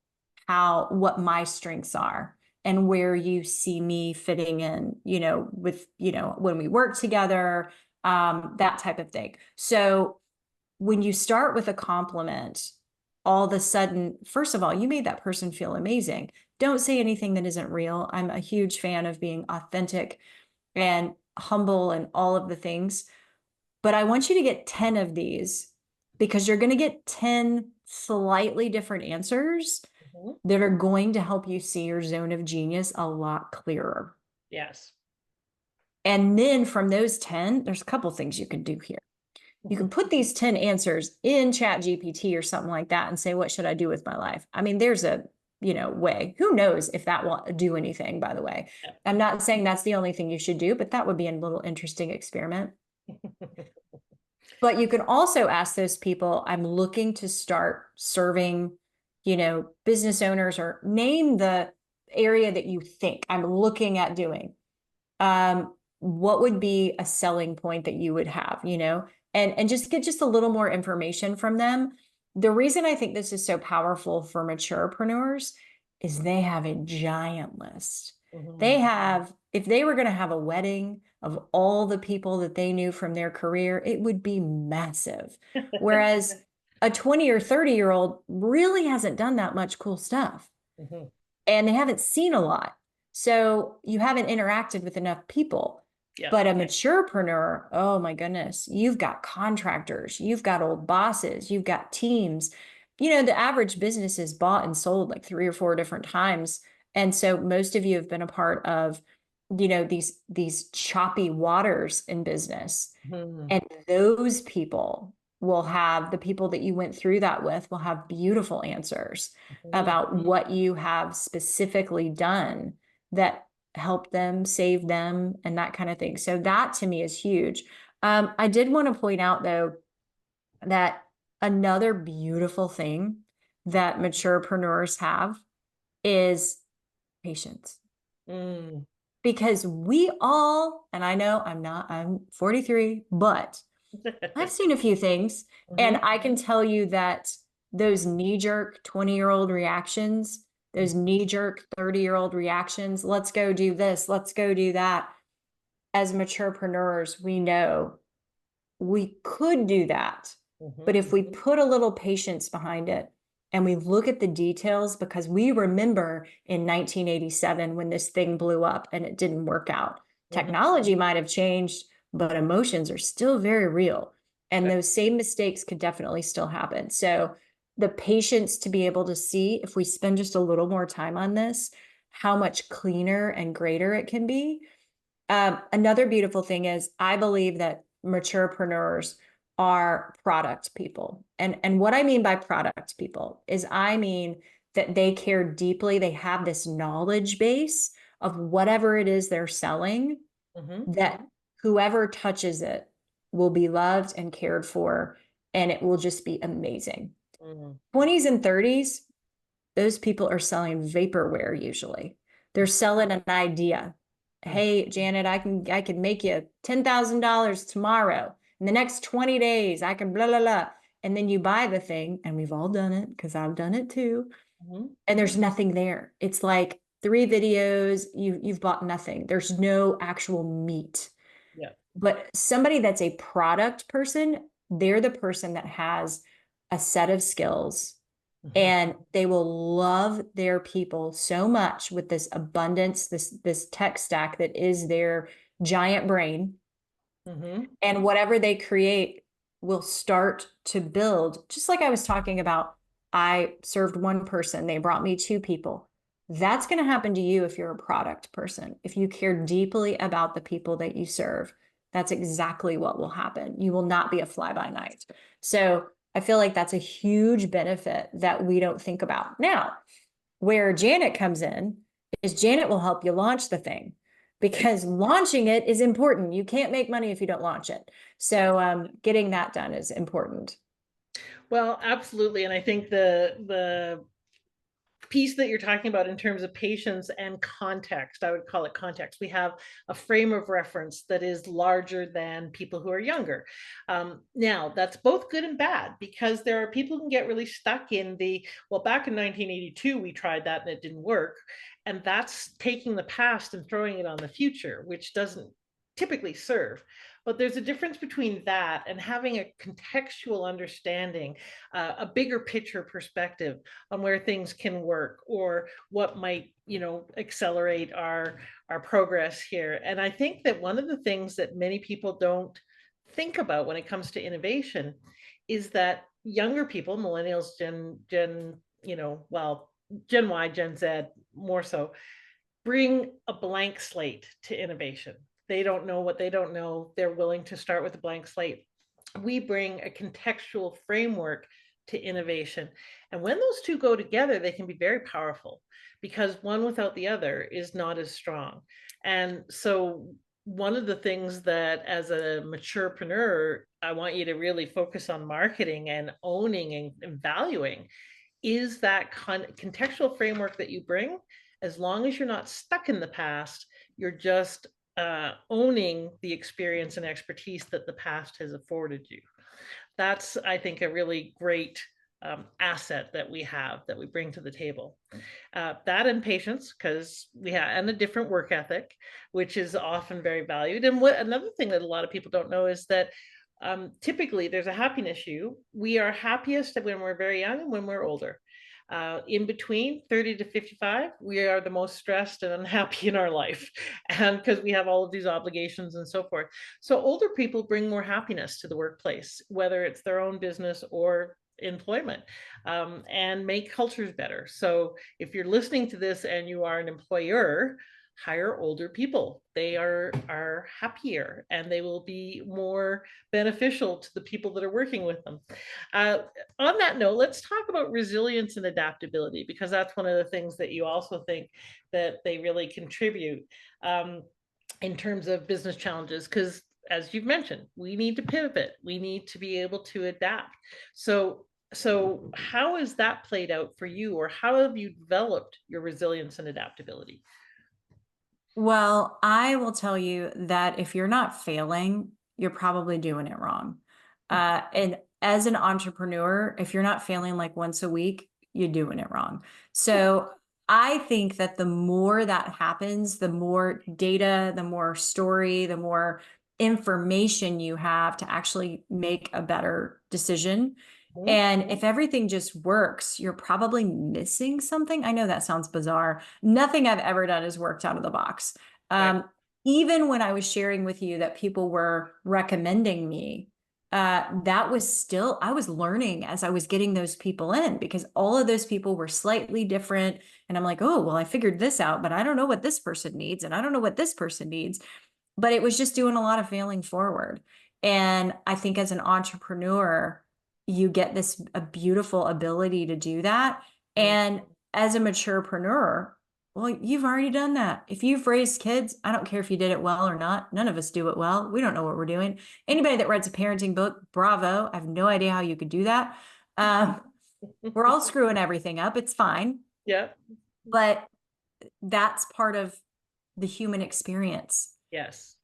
what my strengths are and where you see me fitting in, with, when we work together, that type of thing. So when you start with a compliment, all of a sudden, first of all, you made that person feel amazing. Don't say anything that isn't real. I'm a huge fan of being authentic and humble and all of the things. But I want you to get 10 of these because you're going to get 10 slightly different answers that are going to help you see your zone of genius a lot clearer. Yes. And then from those 10, there's a couple things you can do here. You can put these 10 answers in Chat GPT or something like that and say, what should I do with my life? I mean, there's a, way. Who knows if that will do anything, by the way. I'm not saying that's the only thing you should do, but that would be a little interesting experiment. But you can also ask those people, I'm looking to start serving, business owners, or name the area that you think I'm looking at doing. What would be a selling point that you would have, and just get just a little more information from them. The reason I think this is so powerful for maturepreneurs is they have a giant list. They have, if they were going to have a wedding of all the people that they knew from their career, it would be massive. Whereas a 20 or 30-year-old really hasn't done that much cool stuff. And they haven't seen a lot. So you haven't interacted with enough people. Yeah. But a maturepreneur, oh my goodness, you've got contractors, you've got old bosses, you've got teams. The average business is bought and sold like 3 or 4 different times. And so most of you have been a part of, these choppy waters in business. And those people will have, the people that you went through that with will have beautiful answers about what you have specifically done that help them, save them, and that kind of thing. So that to me is huge. I did want to point out though, that another beautiful thing that maturepreneurs have is patience. Because we all, and I know I'm 43, but I've seen a few things, and I can tell you that those knee-jerk 20-year-old reactions, those knee-jerk 30-year-old reactions, let's go do this, let's go do that. As maturepreneurs, we know we could do that. But if we put a little patience behind it and we look at the details, because we remember in 1987 when this thing blew up and it didn't work out. Technology might have changed, but emotions are still very real. And those same mistakes could definitely still happen. So the patience to be able to see, if we spend just a little more time on this, how much cleaner and greater it can be. Another beautiful thing is I believe that maturepreneurs are product people. And what I mean by product people is I mean that they care deeply. They have this knowledge base of whatever it is they're selling, that whoever touches it will be loved and cared for, and it will just be amazing. 20s and 30s, those people are selling vaporware usually. They're selling an idea. Hey, Janet, I can make you $10,000 tomorrow. In the next 20 days, I can blah, blah, blah. And then you buy the thing, and we've all done it because I've done it too. And there's nothing there. It's like 3 videos, you've bought nothing. There's no actual meat. Yeah. But somebody that's a product person, they're the person that has a set of skills, and they will love their people so much with this abundance, this tech stack that is their giant brain. And whatever they create will start to build. Just like I was talking about, I served 1 person, they brought me 2 people. That's going to happen to you if you're a product person. If you care deeply about the people that you serve, that's exactly what will happen. You will not be a fly by night. So I feel like that's a huge benefit that we don't think about. Now, where Janet comes in is Janet will help you launch the thing, because launching it is important. You can't make money if you don't launch it. So getting that done is important. Well, absolutely. And I think the piece that you're talking about in terms of patience and context, I would call it context. We have a frame of reference that is larger than people who are younger. Now, that's both good and bad, because there are people who can get really stuck in the, well, back in 1982, we tried that and it didn't work. And that's taking the past and throwing it on the future, which doesn't typically serve. But there's a difference between that and having a contextual understanding, a bigger picture perspective on where things can work, or what might, accelerate our progress here. And I think that one of the things that many people don't think about when it comes to innovation is that younger people, millennials, Gen Y, Gen Z more so, bring a blank slate to innovation. They don't know what they don't know. They're willing to start with a blank slate. We bring a contextual framework to innovation. And when those two go together, they can be very powerful, because one without the other is not as strong. And so one of the things that, as a maturepreneur, I want you to really focus on marketing and owning and valuing is that contextual framework that you bring. As long as you're not stuck in the past, you're just owning the experience and expertise that the past has afforded you. That's, I think, a really great asset that we have, that we bring to the table. That and patience, because we have, and a different work ethic, which is often very valued. And what another thing that a lot of people don't know is that typically there's a happiness issue. We are happiest when we're very young and when we're older. In between 30 to 55, we are the most stressed and unhappy in our life, and because we have all of these obligations and so forth. So older people bring more happiness to the workplace, whether it's their own business or employment, and make cultures better. So if you're listening to this and you are an employer, hire older people. They are happier, and they will be more beneficial to the people that are working with them. On that note, let's talk about resilience and adaptability, because that's one of the things that you also think that they really contribute in terms of business challenges. Because as you've mentioned, we need to pivot. We need to be able to adapt. So how has that played out for you, or how have you developed your resilience and adaptability? Well, I will tell you that if you're not failing, you're probably doing it wrong. And as an entrepreneur, if you're not failing like once a week, you're doing it wrong. So I think that the more that happens, the more data, the more story, the more information you have to actually make a better decision. And if everything just works, you're probably missing something. I know that sounds bizarre. Nothing I've ever done has worked out of the box. Right. Even when I was sharing with you that people were recommending me, that was still, I was learning as I was getting those people in, because all of those people were slightly different. And I'm like, oh, well, I figured this out, but I don't know what this person needs. And I don't know what this person needs. But it was just doing a lot of failing forward. And I think as an entrepreneur, you get a beautiful ability to do that. And as a maturepreneur, well, you've already done that. If you've raised kids, I don't care if you did it well or not. None of us do it well. We don't know what we're doing. Anybody that writes a parenting book, bravo. I have no idea how you could do that. We're all screwing everything up. It's fine. Yeah. But that's part of the human experience. Yes.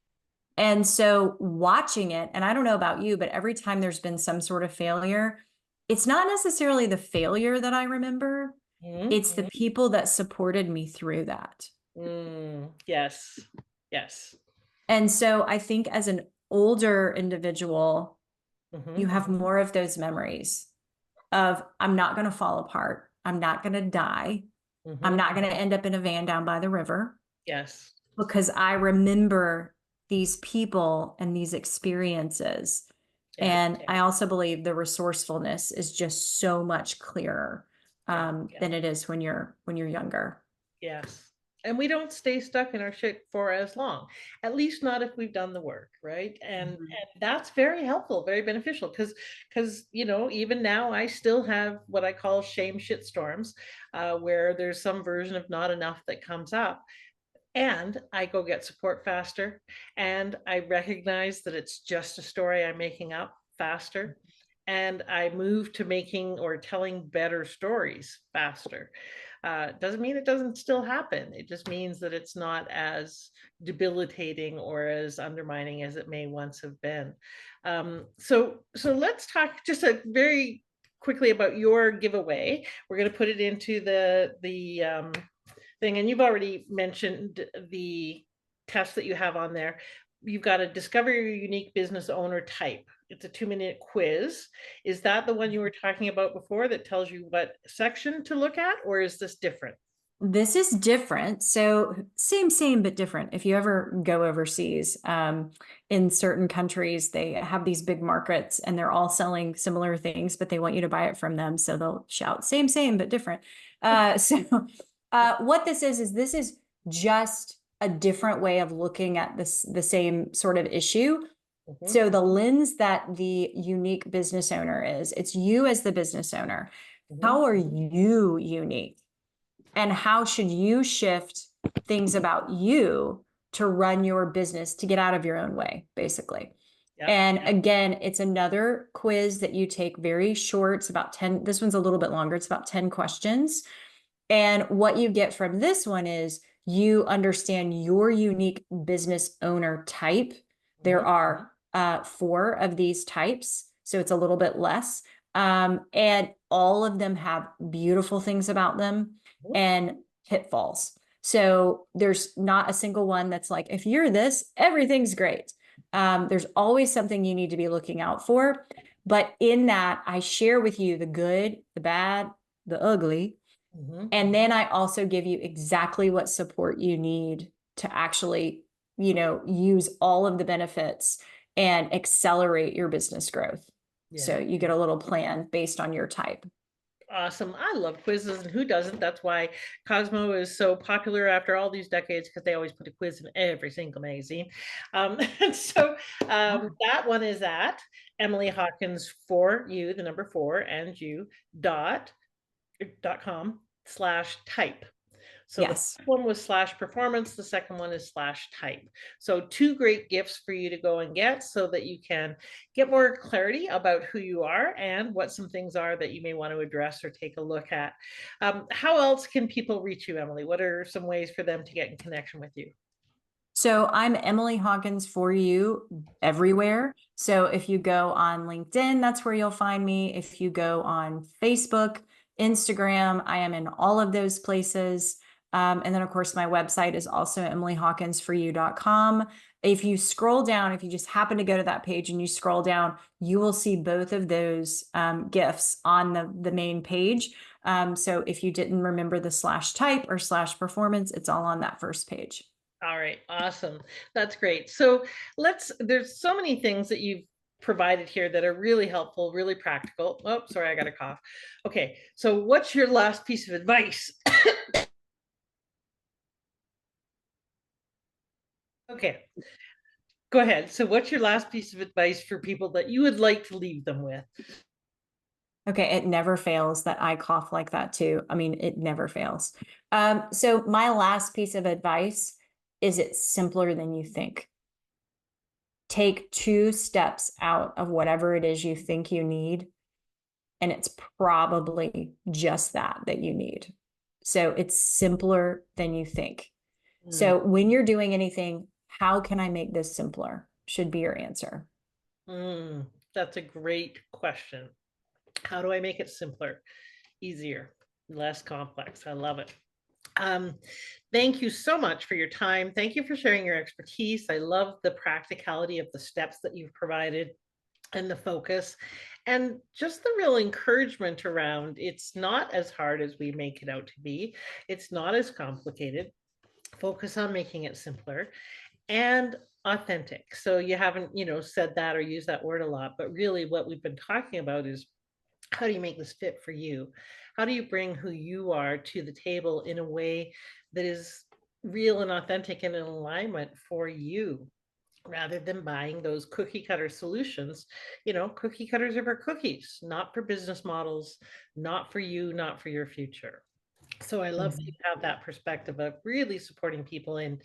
And so watching it, and I don't know about you, but every time there's been some sort of failure, it's not necessarily the failure that I remember. It's the people that supported me through that. Yes. Yes. And so I think as an older individual, you have more of those memories of, I'm not going to fall apart. I'm not going to die. I'm not going to end up in a van down by the river. Yes. Because I remember these people and these experiences. And I also believe the resourcefulness is just so much clearer than it is when you're younger. Yes. And we don't stay stuck in our shit for as long, at least not if we've done the work, right? And that's very helpful, very beneficial, because even now I still have what I call shame shit storms, where there's some version of not enough that comes up, and I go get support faster, and I recognize that it's just a story I'm making up faster, and I move to making or telling better stories faster. Doesn't mean it doesn't still happen. It just means that it's not as debilitating or as undermining as it may once have been. So let's talk just a very quickly about your giveaway. We're going to put it into the thing, and you've already mentioned the test that you have on there. You've got to discover your unique business owner type. It's a 2-minute quiz. Is that the one you were talking about before that tells you what section to look at, or is this different? This is different. So same, but different. If you ever go overseas, in certain countries, they have these big markets and they're all selling similar things, but they want you to buy it from them. So they'll shout same, but different. What this is this is just a different way of looking at the same sort of issue. Mhm. So the lens that the unique business owner is, it's you as the business owner. Mhm. How are you unique? And how should you shift things about you to run your business to get out of your own way, basically? Yep. And again, it's another quiz that you take very short. It's about 10. This one's a little bit longer. It's about 10 questions. And what you get from this one is you understand your unique business owner type. There are 4 of these types, so it's a little bit less. And all of them have beautiful things about them and pitfalls. So there's not a single one that's like, if you're this, everything's great. There's always something you need to be looking out for. But in that, I share with you the good, the bad, the ugly. And then I also give you exactly what support you need to actually, use all of the benefits and accelerate your business growth. Yeah. So you get a little plan based on your type. Awesome. I love quizzes, and who doesn't? That's why Cosmo is so popular after all these decades, because they always put a quiz in every single magazine. And so that one is at Emily Hawkins for you, the number 4, and you .com/type. So the Yes. first one was /performance. The second one is /type. So 2 great gifts for you to go and get so that you can get more clarity about who you are and what some things are that you may want to address or take a look at. How else can people reach you, Emily? What are some ways for them to get in connection with you? So I'm Emily Hawkins for you everywhere. So if you go on LinkedIn, that's where you'll find me. If you go on Facebook, Instagram, I am in all of those places. And then, of course, my website is also emilyhawkinsforyou.com. If you scroll down, if you just happen to go to that page and you scroll down, you will see both of those gifts on the main page. So if you didn't remember the /type or /performance, it's all on that first page. All right, awesome. That's great. So there's so many things that you've provided here that are really helpful, really practical. Oh, sorry, I got a cough. Okay, so what's your last piece of advice? Okay, go ahead. So what's your last piece of advice for people that you would like to leave them with? Okay, it never fails that I cough like that too. I mean, it never fails. So my last piece of advice is it's simpler than you think. Take 2 steps out of whatever it is you think you need, and it's probably just that you need. So it's simpler than you think. So when you're doing anything, how can I make this simpler? Should be your answer. That's a great question. How do I make it simpler, easier, less complex? I love it. Thank you so much for your time. Thank you for sharing your expertise. I love the practicality of the steps that you've provided and the focus and just the real encouragement around it's not as hard as we make it out to be. It's not as complicated. Focus on making it simpler and authentic. So you haven't, said that or used that word a lot, but really what we've been talking about is how do you make this fit for you? How do you bring who you are to the table in a way that is real and authentic and in alignment for you, rather than buying those cookie cutter solutions. Cookie cutters are for cookies, not for business models, not for you, not for your future. So I love that you have that perspective of really supporting people in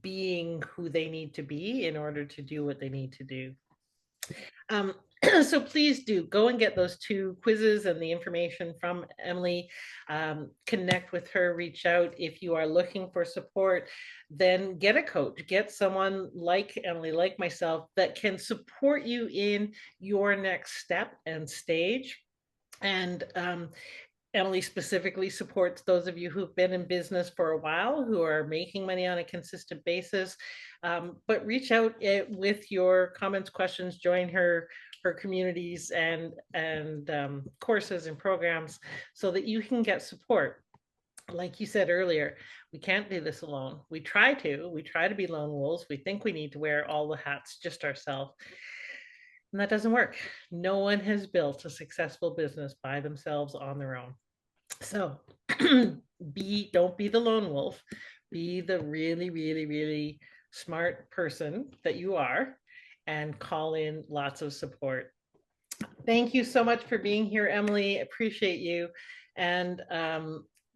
being who they need to be in order to do what they need to do. So please do go and get those 2 quizzes and the information from Emily. Connect with her, reach out. If you are looking for support, then get a coach, get someone like Emily, like myself, that can support you in your next step and stage. And Emily specifically supports those of you who've been in business for a while, who are making money on a consistent basis. But reach out with your comments, questions, join her communities and courses and programs so that you can get support. Like you said earlier, we can't do this alone. We try to be lone wolves. We think we need to wear all the hats just ourselves. And that doesn't work. No one has built a successful business by themselves on their own. So don't be the lone wolf. Be the really, really, really smart person that you are, and call in lots of support. Thank you so much for being here, Emily. Appreciate you. And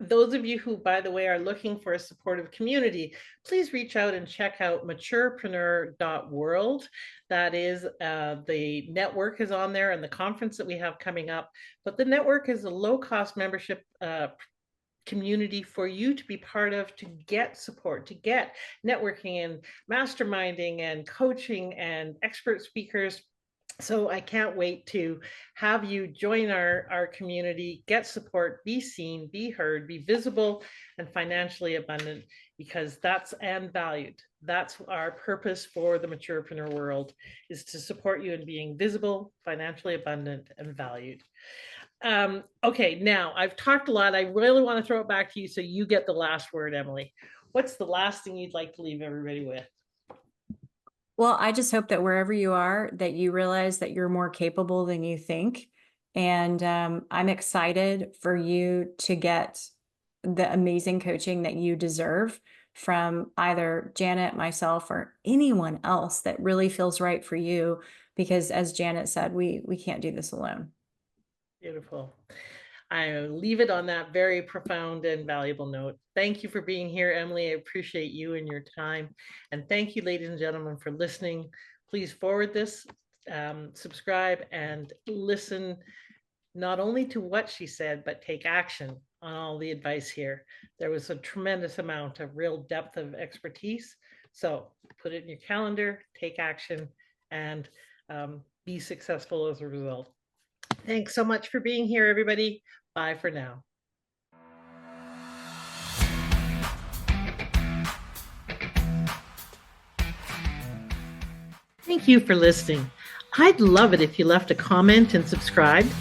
those of you who, by the way, are looking for a supportive community, please reach out and check out maturepreneur.world. That is, the network is on there and the conference that we have coming up. But the network is a low-cost membership community for you to be part of, to get support, to get networking and masterminding and coaching and expert speakers. So I can't wait to have you join our community, get support, be seen, be heard, be visible, and financially abundant, because that's and valued. That's our purpose for the Maturepreneur world, is to support you in being visible, financially abundant, and valued. Okay, now I've talked a lot. I really want to throw it back to you so you get the last word, Emily. What's the last thing you'd like to leave everybody with? Well, I just hope that wherever you are, that you realize that you're more capable than you think. And I'm excited for you to get the amazing coaching that you deserve from either Janet, myself, or anyone else that really feels right for you. Because as Janet said, we can't do this alone. Beautiful. I leave it on that very profound and valuable note. Thank you for being here, Emily. I appreciate you and your time. And thank you, ladies and gentlemen, for listening. Please forward this, subscribe, and listen not only to what she said, but take action on all the advice here. There was a tremendous amount of real depth of expertise. So put it in your calendar, take action, and be successful as a result. Thanks so much for being here, everybody. Bye for now. Thank you for listening. I'd love it if you left a comment and subscribed.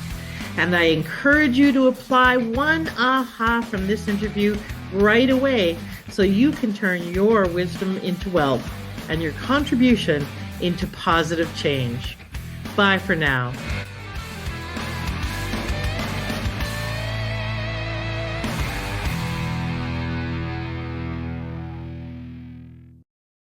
And I encourage you to apply one aha from this interview right away so you can turn your wisdom into wealth and your contribution into positive change. Bye for now.